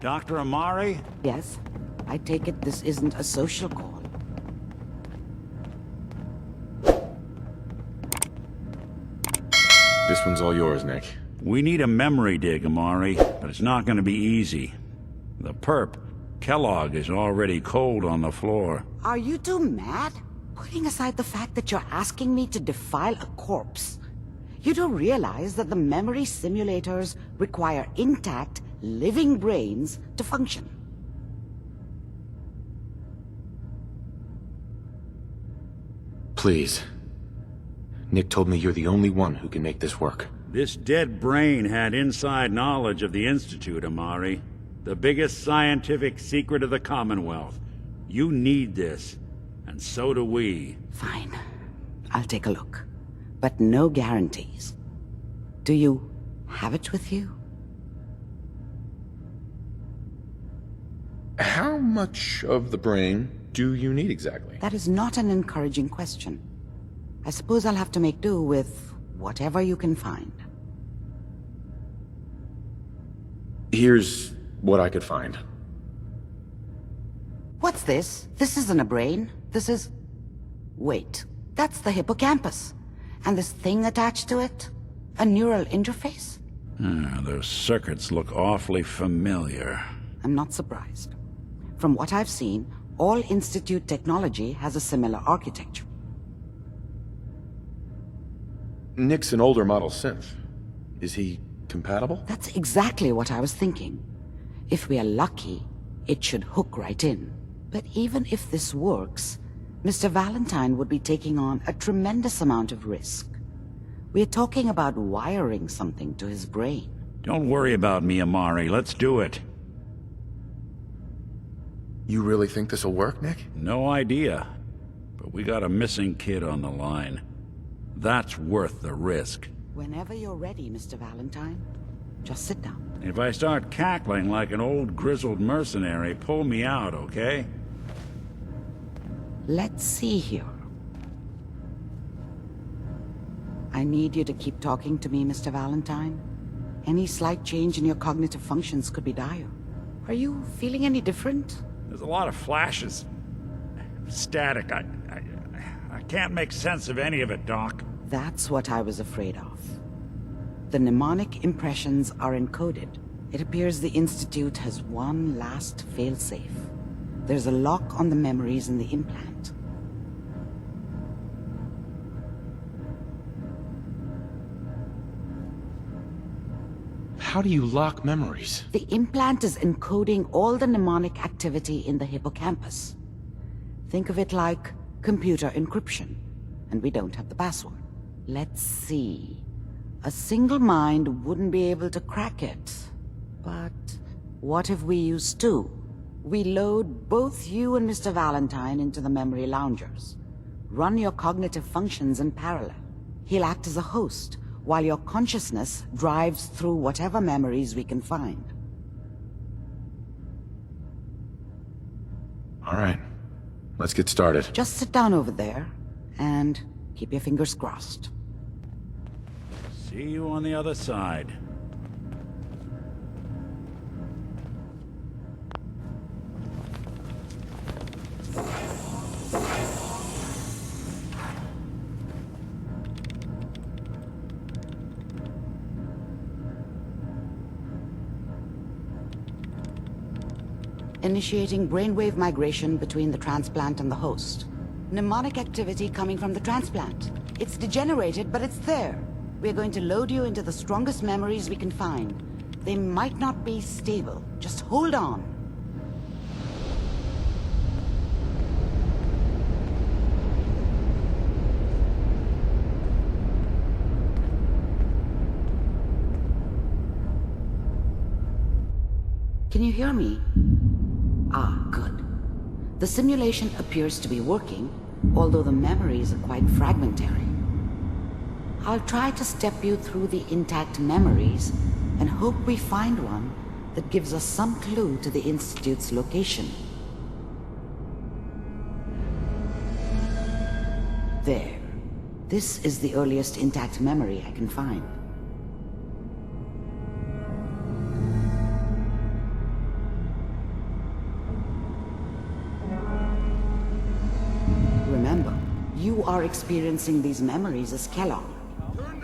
Dr. Amari? Yes? I take it this isn't a social call. This one's all yours, Nick. We need a memory dig, Amari, but it's not gonna be easy. The perp, Kellogg, is already cold on the floor. Are you two mad? Putting aside the fact that you're asking me to defile a corpse, you don't realize that the memory simulators require intact, living brains to function. Please. Nick told me you're the only one who can make this work. This dead brain had inside knowledge of the Institute, Amari. The biggest scientific secret of the Commonwealth. You need this, and so do we. Fine. I'll take a look. But no guarantees. Do you have it with you? How much of the brain do you need exactly? That is not an encouraging question. I suppose I'll have to make do with whatever you can find. Here's what I could find. What's this? This isn't a brain. This is... Wait, that's the hippocampus. And this thing attached to it? A neural interface? Those circuits look awfully familiar. I'm not surprised. From what I've seen, all Institute technology has a similar architecture. Nick's an older model synth. Is he compatible? That's exactly what I was thinking. If we are lucky, it should hook right in. But even if this works, Mr. Valentine would be taking on a tremendous amount of risk. We're talking about wiring something to his brain. Don't worry about me, Amari. Let's do it. You really think this'll work, Nick? No idea. But we got a missing kid on the line. That's worth the risk. Whenever you're ready, Mr. Valentine, just sit down. If I start cackling like an old grizzled mercenary, pull me out, okay? Let's see here. I need you to keep talking to me, Mr. Valentine. Any slight change in your cognitive functions could be dire. Are you feeling any different? There's a lot of flashes. Static. I can't make sense of any of it, Doc. That's what I was afraid of. The mnemonic impressions are encoded. It appears the Institute has one last failsafe. There's a lock on the memories in the implant. How do you lock memories? The implant is encoding all the mnemonic activity in the hippocampus. Think of it like computer encryption, and we don't have the password. Let's see. A single mind wouldn't be able to crack it. But what if we use two? We load both you and Mr. Valentine into the memory loungers. Run your cognitive functions in parallel. He'll act as a host, while your consciousness drives through whatever memories we can find. All right. Let's get started. Just sit down over there, and keep your fingers crossed. See you on the other side. Initiating brainwave migration between the transplant and the host. Mnemonic activity coming from the transplant. It's degenerated, but it's there. We're going to load you into the strongest memories we can find. They might not be stable. Just hold on. Can you hear me? Ah, good. The simulation appears to be working, although the memories are quite fragmentary. I'll try to step you through the intact memories and hope we find one that gives us some clue to the Institute's location. There. This is the earliest intact memory I can find. You are experiencing these memories as Kellogg.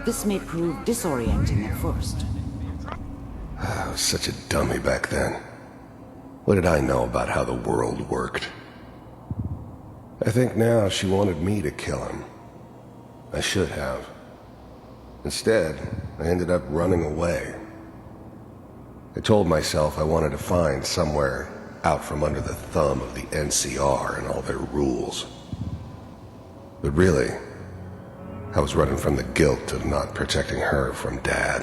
This may prove disorienting at first. I was such a dummy back then. What did I know about how the world worked? I think now she wanted me to kill him. I should have. Instead, I ended up running away. I told myself I wanted to find somewhere out from under the thumb of the NCR and all their rules. But really, I was running from the guilt of not protecting her from Dad.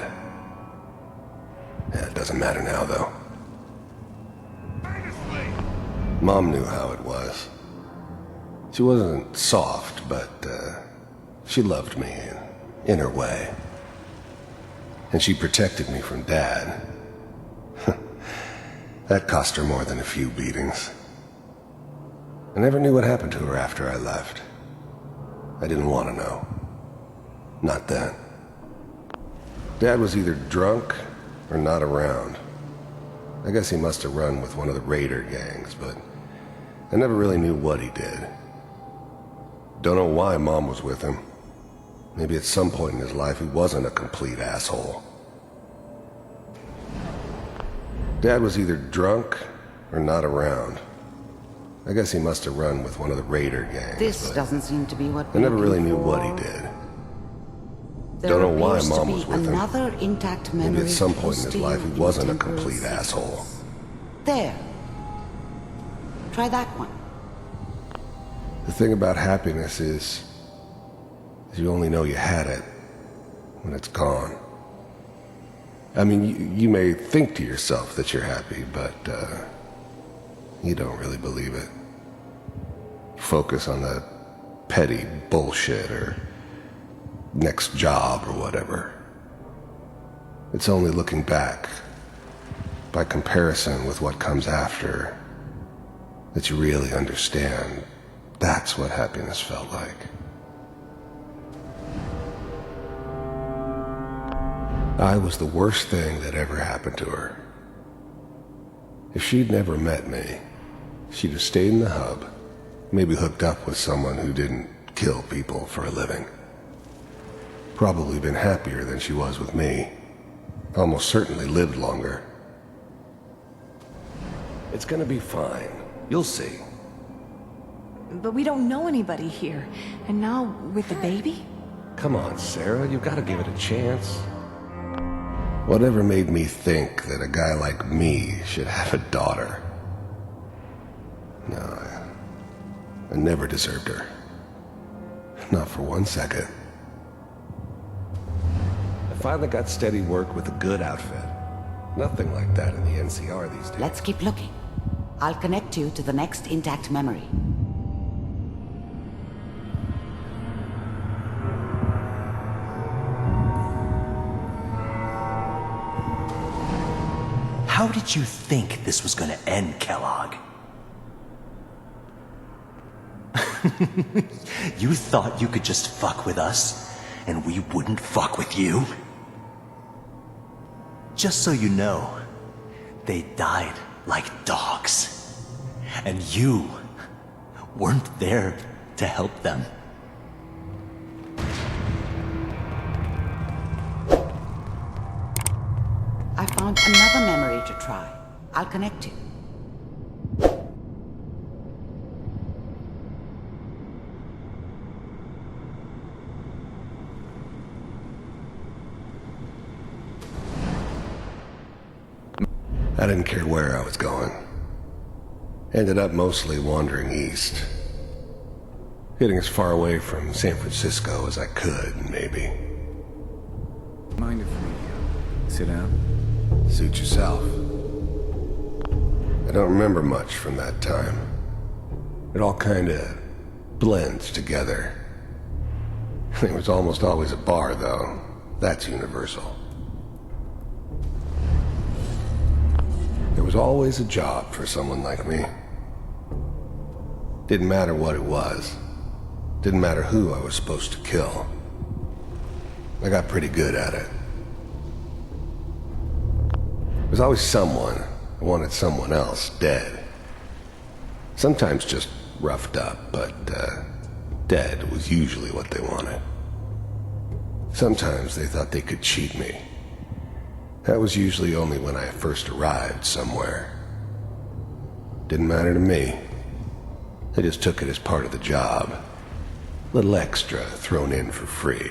Yeah, it doesn't matter now, though. Mom knew how it was. She wasn't soft, but she loved me in her way. And she protected me from Dad. That cost her more than a few beatings. I never knew what happened to her after I left. I didn't want to know. Not then. Dad was either drunk or not around. I guess he must have run with one of the raider gangs, but I never really knew what he did. Don't know why Mom was with him. Maybe at some point in his life he wasn't a complete asshole. Dad was either drunk or not around. I guess he must have run with one of the raider gangs. This doesn't seem to be what I never we're really looking knew what he for. did. There Don't know why appears to Mom be was with him. another intact memory. Maybe at some point in close his to life you he in wasn't a temporal complete sequence. asshole. There. Try that one. The thing about happiness is you only know you had it when it's gone. I mean, you may think to yourself that you're happy, but you don't really believe it. Focus on the petty bullshit or next job or whatever. It's only looking back, by comparison with what comes after, that you really understand that's what happiness felt like. I was the worst thing that ever happened to her. If she'd never met me, she'd have stayed in the hub, maybe hooked up with someone who didn't kill people for a living. Probably been happier than she was with me. Almost certainly lived longer. It's gonna be fine. You'll see. But we don't know anybody here. And now, with the baby? Come on, Sarah, you've got to give it a chance. Whatever made me think that a guy like me should have a daughter? No, I never deserved her. Not for 1 second. I finally got steady work with a good outfit. Nothing like that in the NCR these days. Let's keep looking. I'll connect you to the next intact memory. How did you think this was gonna end, Kellogg? You thought you could just fuck with us, and we wouldn't fuck with you? Just so you know, they died like dogs. And you weren't there to help them. I found another memory to try. I'll connect you. I didn't care where I was going. Ended up mostly wandering east. Getting as far away from San Francisco as I could, maybe. Mind if we sit down? Suit yourself. I don't remember much from that time. It all kinda blends together. There was almost always a bar, though. That's universal. There was always a job for someone like me. Didn't matter what it was. Didn't matter who I was supposed to kill. I got pretty good at it. There was always someone who wanted someone else dead. Sometimes just roughed up, but Dead was usually what they wanted. Sometimes they thought they could cheat me. That was usually only when I first arrived somewhere. Didn't matter to me. They just took it as part of the job. Little extra thrown in for free.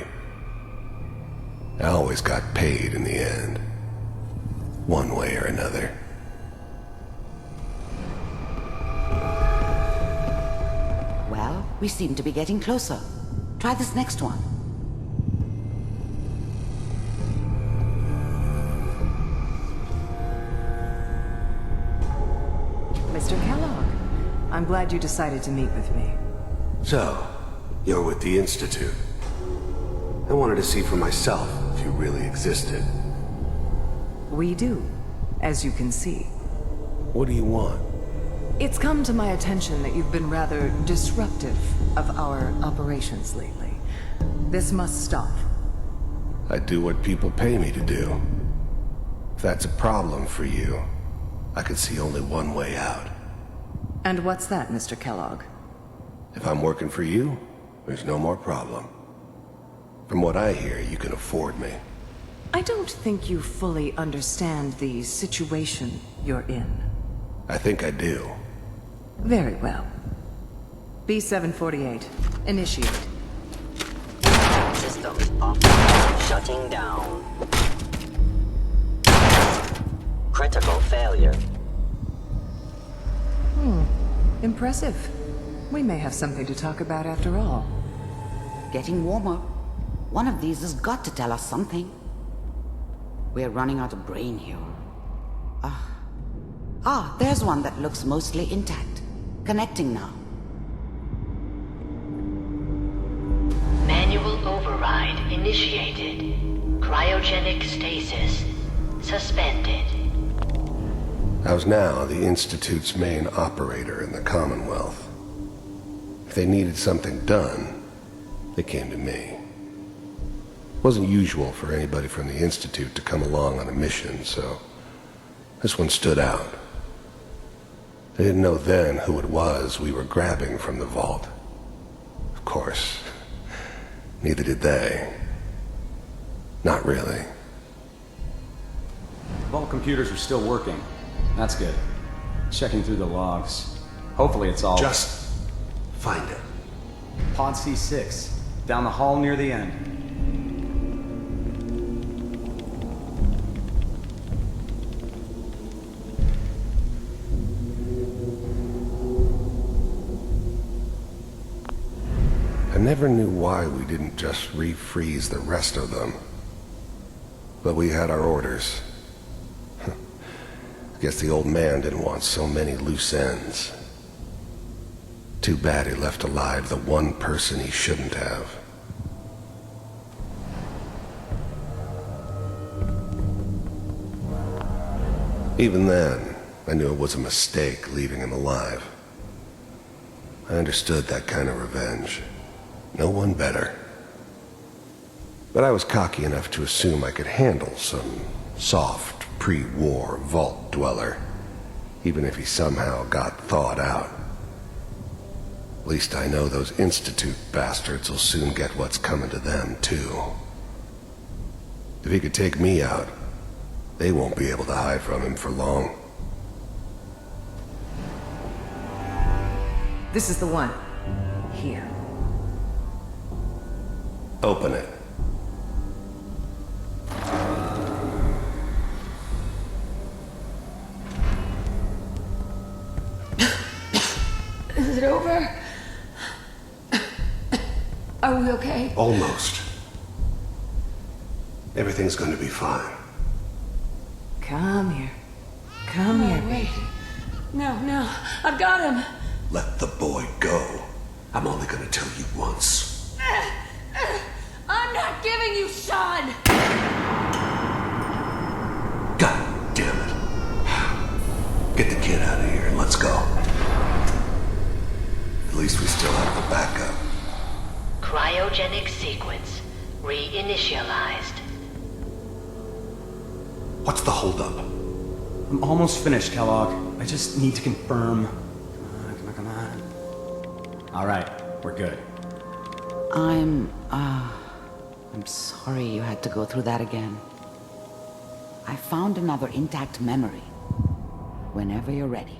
I always got paid in the end. One way or another. Well, we seem to be getting closer. Try this next one. Mr. Kellogg, I'm glad you decided to meet with me. So, you're with the Institute. I wanted to see for myself if you really existed. We do, as you can see. What do you want? It's come to my attention that you've been rather disruptive of our operations lately. This must stop. I do what people pay me to do. If that's a problem for you, I could see only one way out. And what's that, Mr. Kellogg? If I'm working for you, there's no more problem. From what I hear, you can afford me. I don't think you fully understand the situation you're in. I think I do. Very well. B-748, initiate. Systems up. Shutting down. Critical failure. Impressive. We may have something to talk about after all. Getting warmer. One of these has got to tell us something. We're running out of brain here. There's one that looks mostly intact. Connecting now. Manual override initiated. Cryogenic stasis suspended. I was now the Institute's main operator in the Commonwealth. If they needed something done, they came to me. It wasn't usual for anybody from the Institute to come along on a mission, so this one stood out. They didn't know then who it was we were grabbing from the vault. Of course, neither did they. Not really. Vault computers are still working. That's good. Checking through the logs. Hopefully it's all... Just find it. Pod C6. Down the hall near the end. I never knew why we didn't just refreeze the rest of them. But we had our orders. Guess the old man didn't want so many loose ends. Too bad he left alive the one person he shouldn't have. Even then, I knew it was a mistake leaving him alive. I understood that kind of revenge. No one better. But I was cocky enough to assume I could handle some soft, pre-war vault dweller, even if he somehow got thawed out. At least I know those Institute bastards will soon get what's coming to them, too. If he could take me out, they won't be able to hide from him for long. This is the one. Here. Open it. Is it over? Are we okay? Almost. Everything's going to be fine. Come here. Come here. Wait. No, I've got him. Let the boy go. I'm only going to tell you once. I'm not giving you Sean! God damn it. Get the kid out of here and let's go. At least we still have the backup. Cryogenic sequence reinitialized. What's the holdup? I'm almost finished, Kellogg. I just need to confirm. Come on. All right, we're good. I'm sorry you had to go through that again. I found another intact memory. Whenever you're ready.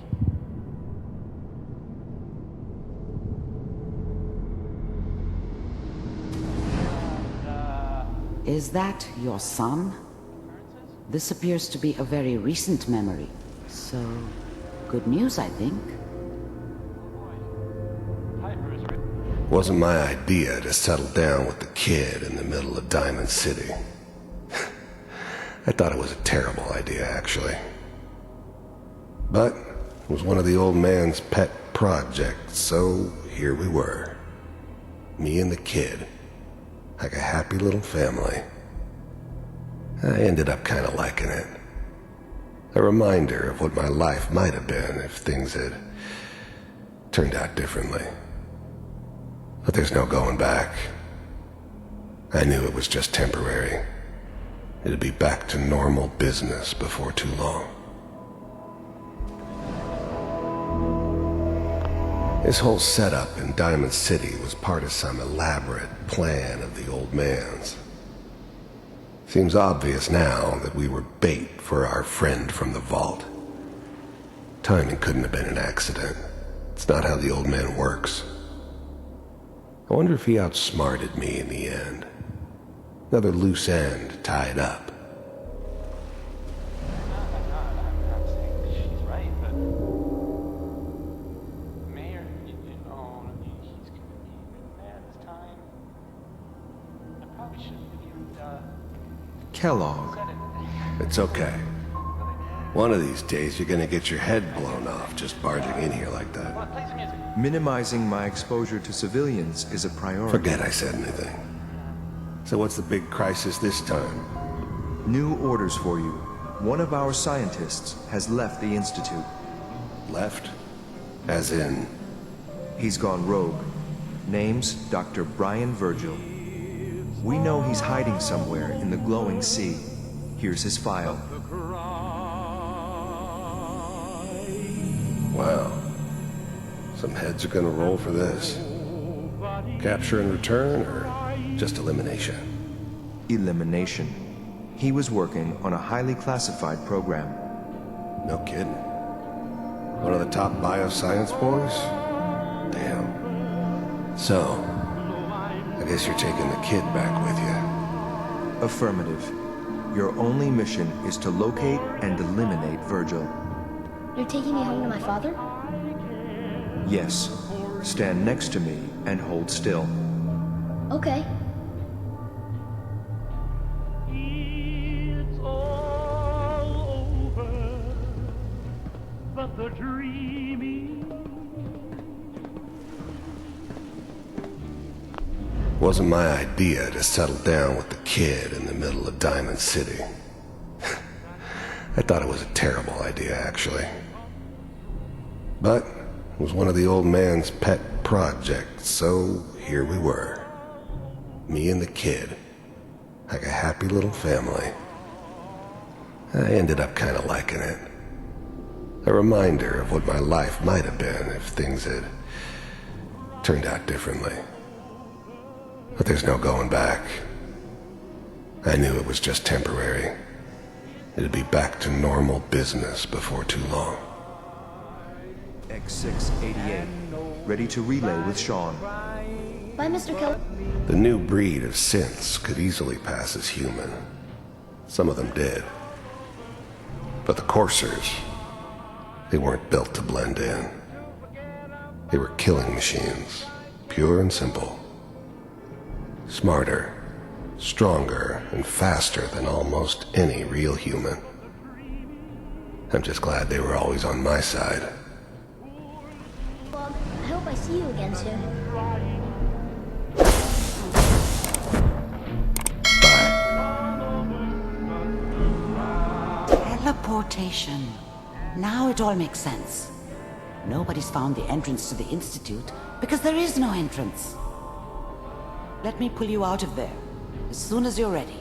Is that your son? This appears to be a very recent memory. So, good news, I think. Wasn't my idea to settle down with the kid in the middle of Diamond City. I thought it was a terrible idea, actually. But it was one of the old man's pet projects, so here we were. Me and the kid. Like a happy little family. I ended up kind of liking it. A reminder of what my life might have been if things had turned out differently. But there's no going back. I knew it was just temporary. It'd be back to normal business before too long. This whole setup in Diamond City was part of some elaborate plan of the old man's. Seems obvious now that we were bait for our friend from the vault. Timing couldn't have been an accident. It's not how the old man works. I wonder if he outsmarted me in the end. Another loose end tied up. She's right, but Mayor, you know, he's gonna be mad this time. I probably shouldn't have used Kellogg. It's okay. One of these days you're gonna get your head blown off just barging in here like that. play some music. Minimizing my exposure to civilians is a priority. Forget I said anything. So what's the big crisis this time? New orders for you. One of our scientists has left the Institute. Left? As in? He's gone rogue. Name's Dr. Brian Virgil. We know he's hiding somewhere in the glowing sea. Here's his file. Wow. Some heads are gonna roll for this. Capture and return, or just elimination? Elimination. He was working on a highly classified program. No kidding. One of the top bioscience boys? Damn. So, I guess you're taking the kid back with you. Affirmative. Your only mission is to locate and eliminate Virgil. You're taking me home to my father? Yes. Stand next to me and hold still. Okay. It's all over, but the dreaming. Wasn't my idea to settle down with the kid in the middle of Diamond City. I thought it was a terrible idea, actually. But it was one of the old man's pet projects, so here we were. Me and the kid. Like a happy little family. I ended up kind of liking it. A reminder of what my life might have been if things had turned out differently. But there's no going back. I knew it was just temporary. It'd be back to normal business before too long. X688. Ready to relay with Sean. Bye, Mr. Keller. The new breed of synths could easily pass as human. Some of them did. But the coursers, they weren't built to blend in. They were killing machines, pure and simple. Smarter, stronger, and faster than almost any real human. I'm just glad they were always on my side. Bob, I hope I see you again soon. Teleportation. Now it all makes sense. Nobody's found the entrance to the Institute because there is no entrance. Let me pull you out of there as soon as you're ready.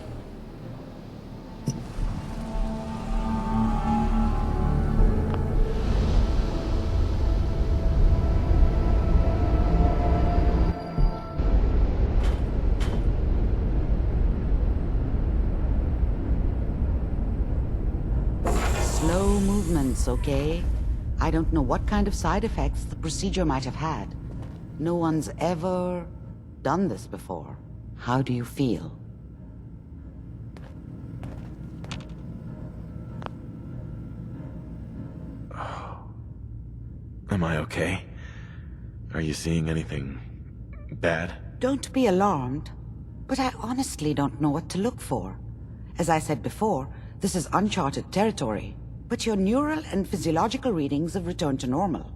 Slow movements, okay? I don't know what kind of side effects the procedure might have had. No one's ever done this before. How do you feel? Am I okay? Are you seeing anything bad? Don't be alarmed, but I honestly don't know what to look for. As I said before, this is uncharted territory, but your neural and physiological readings have returned to normal.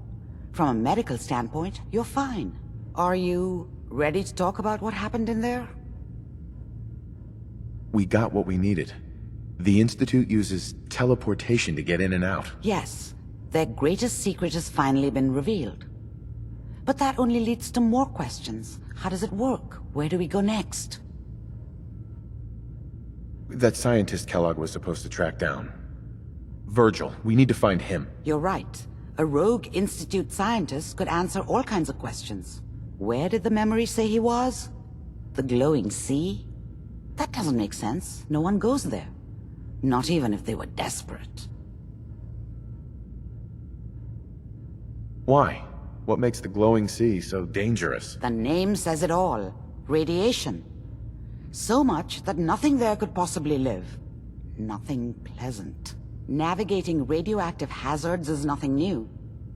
From a medical standpoint, you're fine. Are you ready to talk about what happened in there? We got what we needed. The Institute uses teleportation to get in and out. Yes, their greatest secret has finally been revealed. But that only leads to more questions. How does it work? Where do we go next? That scientist Kellogg was supposed to track down. Virgil, we need to find him. You're right. A rogue Institute scientist could answer all kinds of questions. Where did the memory say he was? The glowing sea? That doesn't make sense. No one goes there. Not even if they were desperate. Why? What makes the glowing sea so dangerous? The name says it all. Radiation. So much that nothing there could possibly live. Nothing pleasant. Navigating radioactive hazards is nothing new.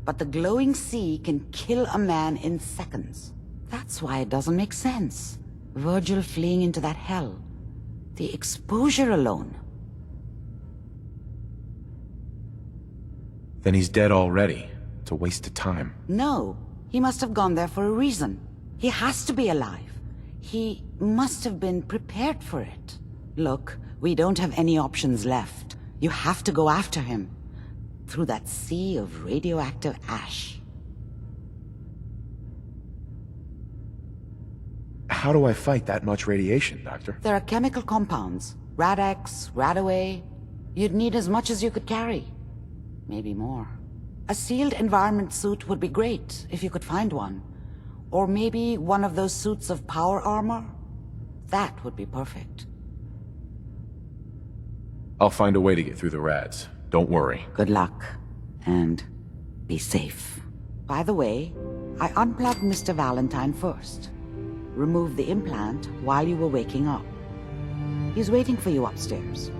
But the glowing sea can kill a man in seconds. That's why it doesn't make sense. Virgil fleeing into that hell. The exposure alone. Then he's dead already. It's a waste of time. No, he must have gone there for a reason. He has to be alive. He must have been prepared for it. Look, we don't have any options left. You have to go after him. Through that sea of radioactive ash. How do I fight that much radiation, Doctor? There are chemical compounds. Rad-X, Radaway. You'd need as much as you could carry. Maybe more. A sealed environment suit would be great, if you could find one. Or maybe one of those suits of power armor? That would be perfect. I'll find a way to get through the rads. Don't worry. Good luck. And be safe. By the way, I unplugged Mr. Valentine first. Removed the implant while you were waking up. He's waiting for you upstairs.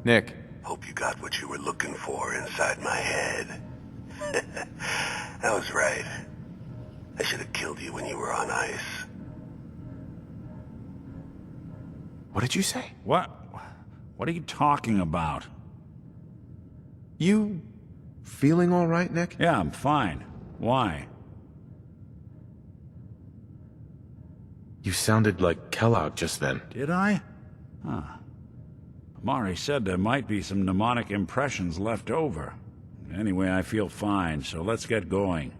Nick. Hope you got what you were looking for inside my head. I was right. I should have killed you when you were on ice. What did you say? What are you talking about? You feeling all right, Nick? Yeah, I'm fine. Why? You sounded like Kellogg just then. Did I? Huh. Amari said there might be some mnemonic impressions left over. Anyway, I feel fine, so let's get going.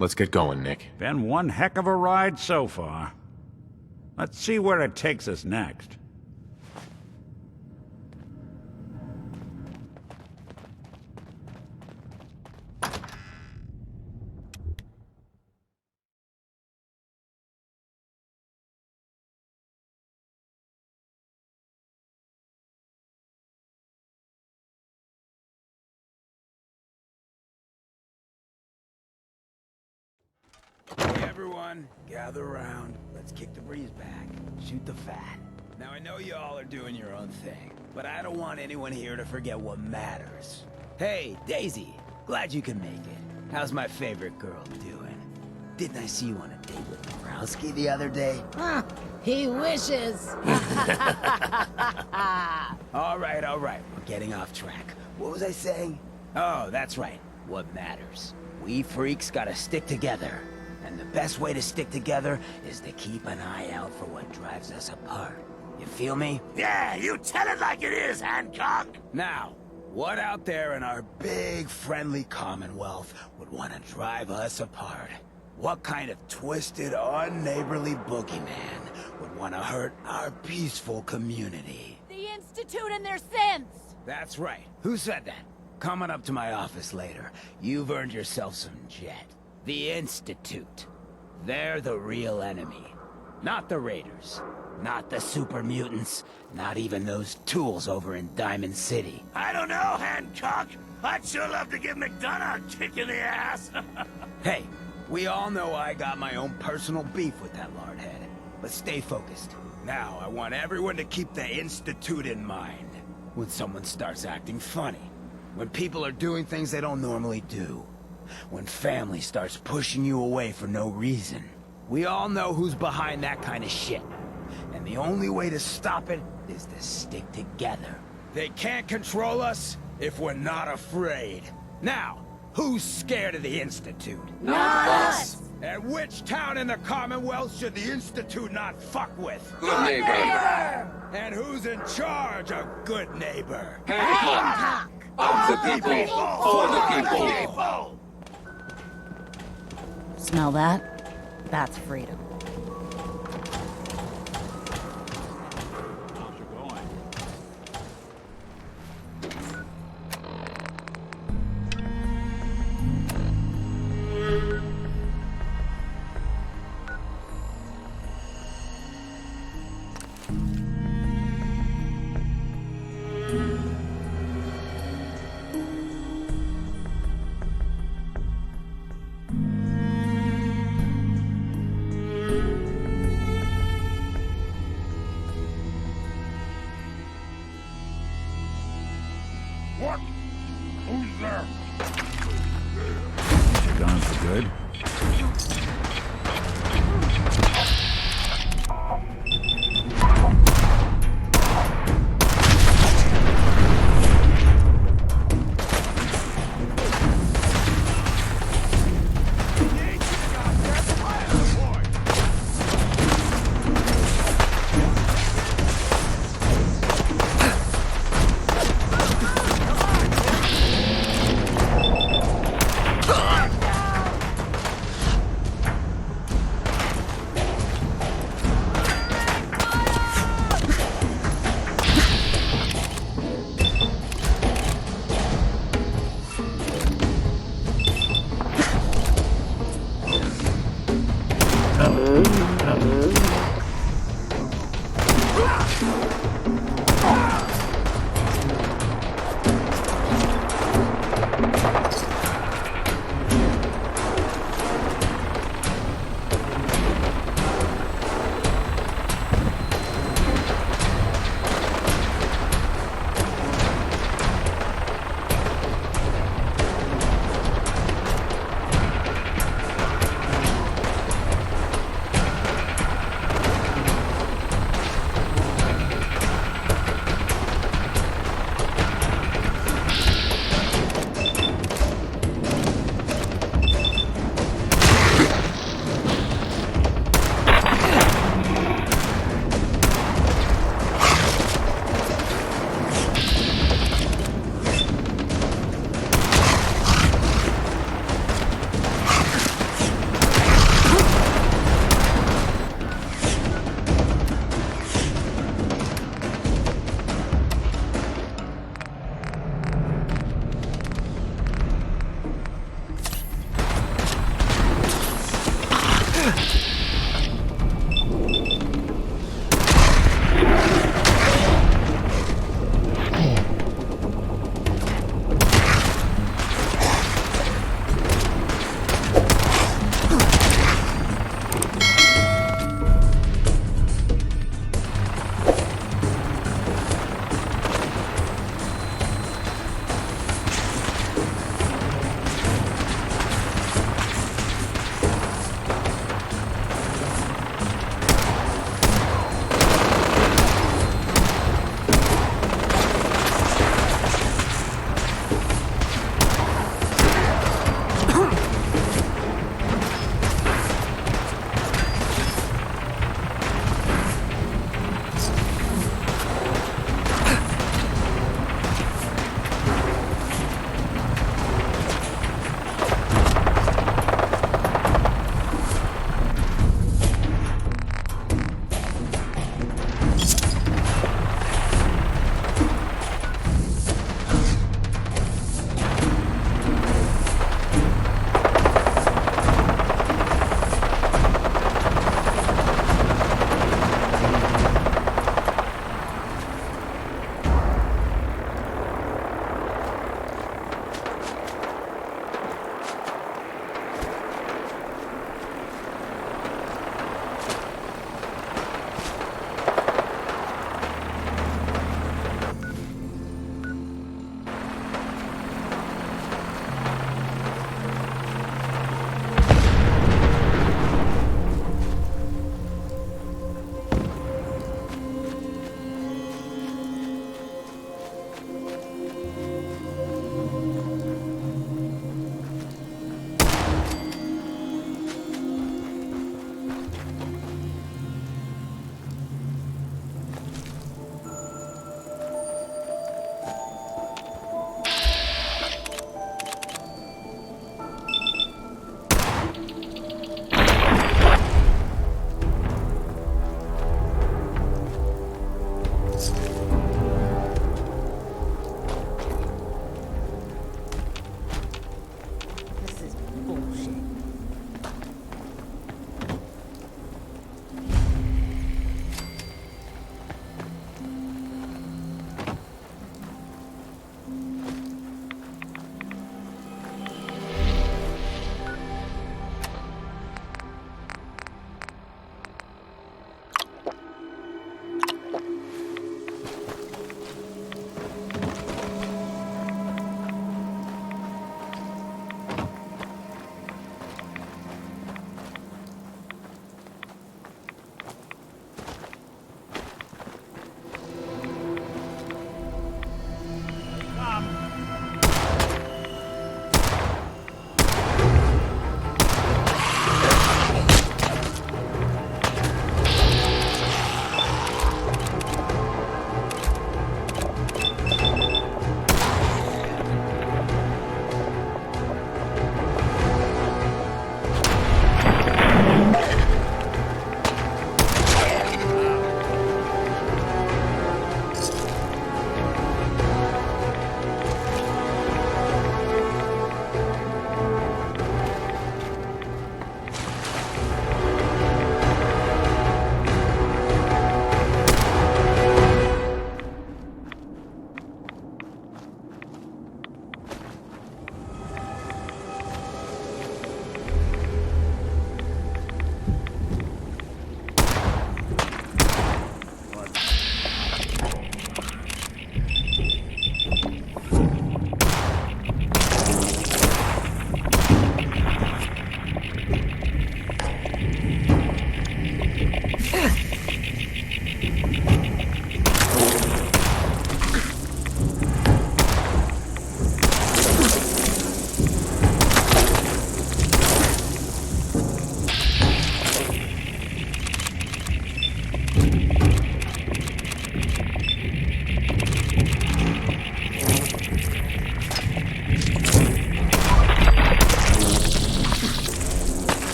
Let's get going, Nick. Been one heck of a ride so far. Let's see where it takes us next. Hey everyone, gather around. Let's kick the breeze back. Shoot the fat. Now I know you all are doing your own thing, but I don't want anyone here to forget what matters. Hey, Daisy, glad you can make it. How's my favorite girl doing? Didn't I see you on a date with Borowski the other day? Huh, he wishes. All right, we're getting off track. What was I saying? Oh, that's right. What matters. We freaks gotta stick together. And the best way to stick together is to keep an eye out for what drives us apart. You feel me? Yeah, you tell it like it is, Hancock! Now, what out there in our big, friendly Commonwealth would want to drive us apart? What kind of twisted, unneighborly boogeyman would want to hurt our peaceful community? The Institute and their sins! That's right. Who said that? Coming up to my office later, you've earned yourself some jet. The Institute. They're the real enemy. Not the Raiders. Not the super mutants. Not even those tools over in Diamond City. I don't know, Hancock. I'd sure love to give McDonough a kick in the ass. Hey, we all know I got my own personal beef with that lardhead. But stay focused. Now, I want everyone to keep the Institute in mind. When someone starts acting funny. When people are doing things they don't normally do. When family starts pushing you away for no reason. We all know who's behind that kind of shit. And the only way to stop it is to stick together. They can't control us if we're not afraid. Now, who's scared of the Institute? Not us! And which town in the Commonwealth should the Institute not fuck with? Good neighbor! And who's in charge of Good Neighbor? Hancock! Of the people, for the people! Smell that? That's freedom. How's it going? What? Who's there? She gone for good?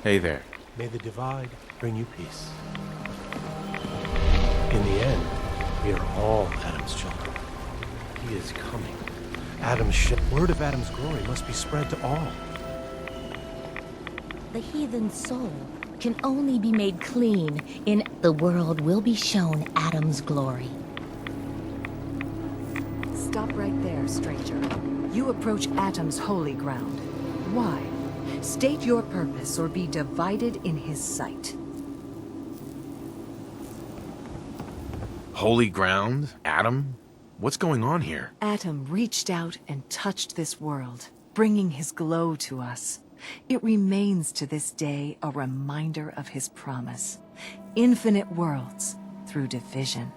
Hey there. May the divide bring you peace. In the end, we are all Adam's children. He is coming. Adam's ship. Word of Adam's glory must be spread to all. The heathen soul can only be made clean in the world will be shown Adam's glory. Stop right there, stranger. You approach Atom's holy ground. Why? State your purpose or be divided in his sight. Holy ground? Adam? What's going on here? Atom reached out and touched this world, bringing his glow to us. It remains to this day a reminder of his promise. Infinite worlds through division.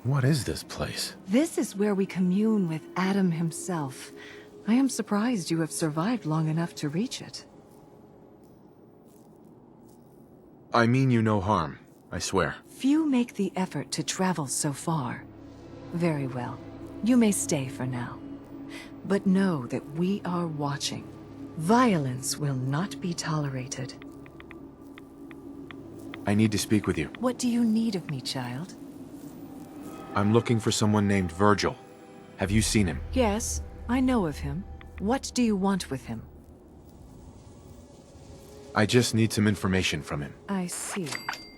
What is this place? This is where we commune with Adam himself. I am surprised you have survived long enough to reach it. I mean you no harm, I swear. Few make the effort to travel so far. Very well. You may stay for now. But know that we are watching. Violence will not be tolerated. I need to speak with you. What do you need of me, child? I'm looking for someone named Virgil. Have you seen him? Yes, I know of him. What do you want with him? I just need some information from him. I see.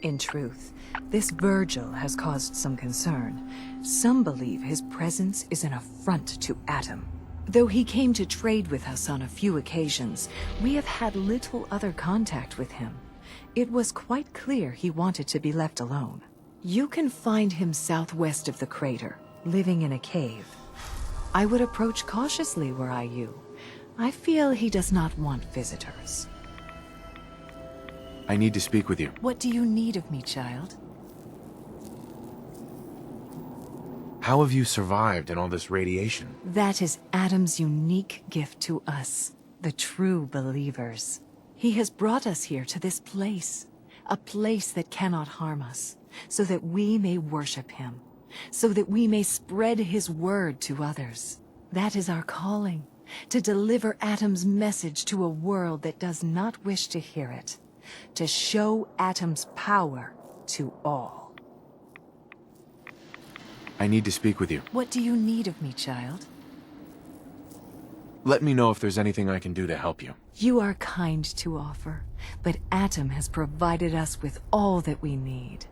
In truth, this Virgil has caused some concern. Some believe his presence is an affront to Atom. Though he came to trade with us on a few occasions, we have had little other contact with him. It was quite clear he wanted to be left alone. You can find him southwest of the crater, living in a cave. I would approach cautiously were I you. I feel he does not want visitors. I need to speak with you. What do you need of me, child? How have you survived in all this radiation? That is Adam's unique gift to us, the true believers. He has brought us here to this place, a place that cannot harm us, so that we may worship him, so that we may spread his word to others. That is our calling, to deliver Atom's message to a world that does not wish to hear it, to show Atom's power to all. I need to speak with you. What do you need of me, child? Let me know if there's anything I can do to help you. You are kind to offer, but Atom has provided us with all that we need.